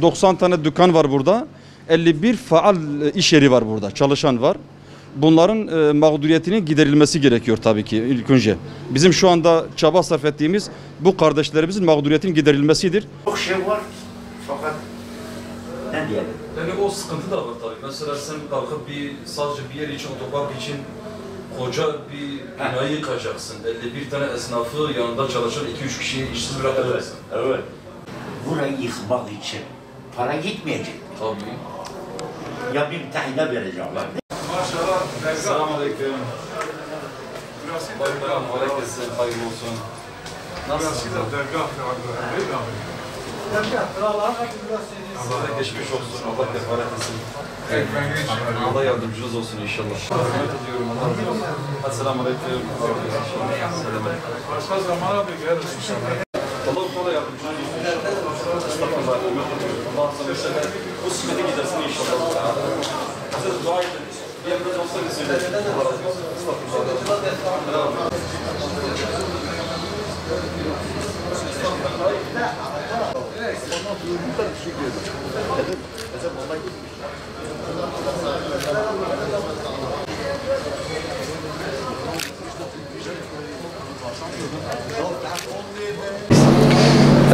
90 tane dükkan var burada. 51 faal iş yeri var burada. Çalışan var. Bunların mağduriyetinin giderilmesi gerekiyor tabii ki ilk önce. Bizim şu anda çaba sarf ettiğimiz bu kardeşlerimizin mağduriyetinin giderilmesidir. Çok şey var fakat ne diyelim? Yani o sıkıntı da var tabii. Mesela sen kalkıp sadece bir yer için, otopark için koca bir binayı yıkacaksın. 51 tane esnafı yanında çalışan 2-3 kişiyi işsiz bırakacaksın. Evet. Burayı yıkmak için para gitmeyecek. Tabii. Ya bir müteahhide verecekler. Maşallah. Selamünaleyküm. Bayram, aleyküm, hayırlı olsun. Nasılsın? Allah geçmiş olsun, Allah kefaret etsin. Allah yardımcınız olsun inşallah. Hürmet ediyorum, Allah razı olsun. Esselamu aleyküm. Başka zamana bir geliriz inşallah. Allah yardımcınız olsun. Estağfurullah, hürmet ediyorum. Allah sana bu sıkıntı gidersin inşallah. Siz dua edin. Bir yeriniz olsa bir söyleyin. Allah razı olsun. Estağfurullah.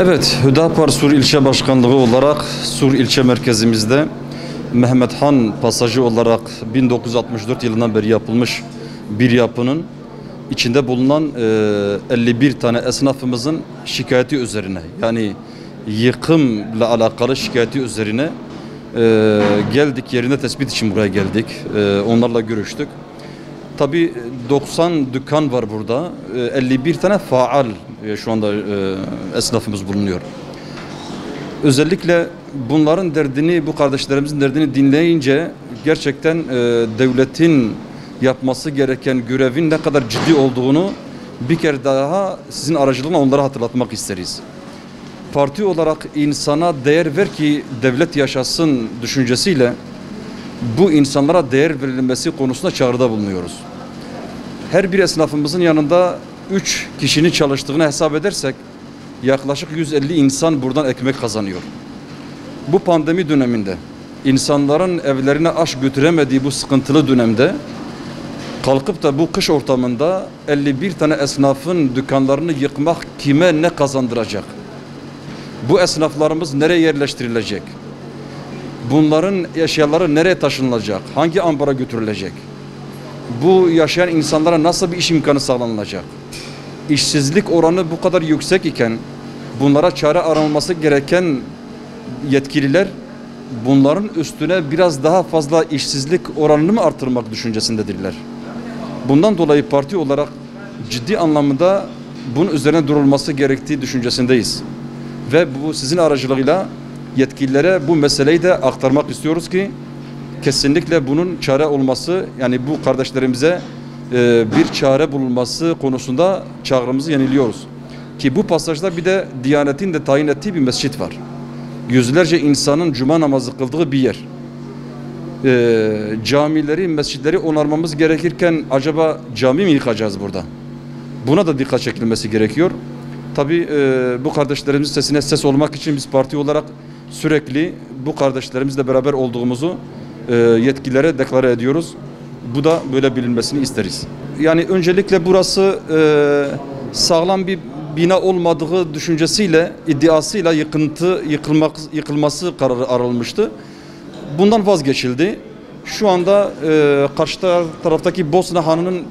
Evet, Hüdapar Sur İlçe Başkanlığı olarak Sur İlçe Merkezimizde Mehmet Han pasajı olarak 1964 yılından beri yapılmış bir yapının içinde bulunan 51 tane esnafımızın şikayeti üzerine, yani yıkımla alakalı şikayeti üzerine geldik, yerine tespit için buraya geldik. Onlarla görüştük. Tabii 90 dükkan var burada. 51 tane faal şu anda esnafımız bulunuyor. Özellikle bunların derdini, bu kardeşlerimizin derdini dinleyince gerçekten devletin yapması gereken görevin ne kadar ciddi olduğunu bir kere daha sizin aracılığıyla onlara hatırlatmak isteriz. Parti olarak insana değer ver ki devlet yaşasın düşüncesiyle bu insanlara değer verilmesi konusunda çağrıda bulunuyoruz. Her bir esnafımızın yanında 3 kişinin çalıştığını hesap edersek yaklaşık 150 insan buradan ekmek kazanıyor. Bu pandemi döneminde insanların evlerine aş götüremediği bu sıkıntılı dönemde kalkıp da bu kış ortamında 51 tane esnafın dükkanlarını yıkmak kime ne kazandıracak? Bu esnaflarımız nereye yerleştirilecek? Bunların eşyaları nereye taşınılacak? Hangi ambara götürülecek? Bu yaşayan insanlara nasıl bir iş imkanı sağlanacak? İşsizlik oranı bu kadar yüksek iken bunlara çare aranması gereken yetkililer bunların üstüne biraz daha fazla işsizlik oranını mı artırmak düşüncesindedirler? Bundan dolayı parti olarak ciddi anlamda bunun üzerine durulması gerektiği düşüncesindeyiz. Ve bu sizin aracılığıyla yetkililere bu meseleyi de aktarmak istiyoruz ki kesinlikle bunun çare olması, yani bu kardeşlerimize bir çare bulunması konusunda çağrımızı yeniliyoruz. Ki bu pasajda bir de Diyanet'in de tayin ettiği bir mescit var. Yüzlerce insanın cuma namazı kıldığı bir yer. Camileri, mescitleri onarmamız gerekirken acaba cami mi yıkacağız burada? Buna da dikkat çekilmesi gerekiyor. Tabii bu kardeşlerimizin sesine ses olmak için biz parti olarak sürekli bu kardeşlerimizle beraber olduğumuzu yetkililere deklare ediyoruz. Bu da böyle bilinmesini isteriz. Yani öncelikle burası sağlam bir bina olmadığı düşüncesiyle, iddiasıyla yıkılması kararı aralmıştı. Bundan vazgeçildi. Şu anda karşı taraftaki Bosna Hanı'nın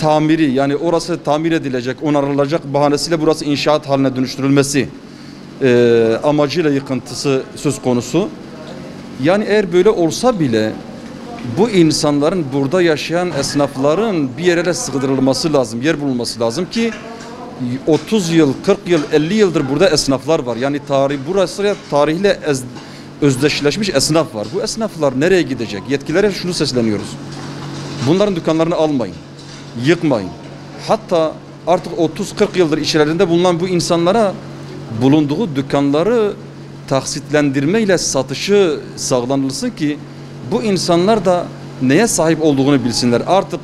tamiri, yani orası tamir edilecek, onarılacak bahanesiyle burası inşaat haline dönüştürülmesi amacıyla yıkıntısı söz konusu. Yani eğer böyle olsa bile bu insanların, burada yaşayan esnafların bir yere sığdırılması lazım, yer bulunması lazım ki 30 yıl, 40 yıl, 50 yıldır burada esnaflar var. Yani burası tarihle özdeşleşmiş esnaf var. Bu esnaflar nereye gidecek? Yetkililere şunu sesleniyoruz. Bunların dükkanlarını almayın, yıkmayın. Hatta artık 30-40 yıldır içlerinde bulunan bu insanlara bulunduğu dükkanları taksitlendirmeyle satışı sağlanılsın ki bu insanlar da neye sahip olduğunu bilsinler. Artık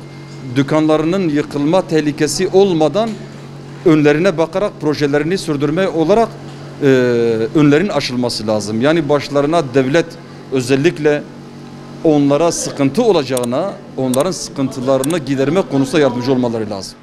dükkanlarının yıkılma tehlikesi olmadan önlerine bakarak projelerini sürdürme olarak önlerin aşılması lazım. Yani başlarına devlet özellikle onlara sıkıntı olacağına, onların sıkıntılarını gidermek konusunda yardımcı olmaları lazım.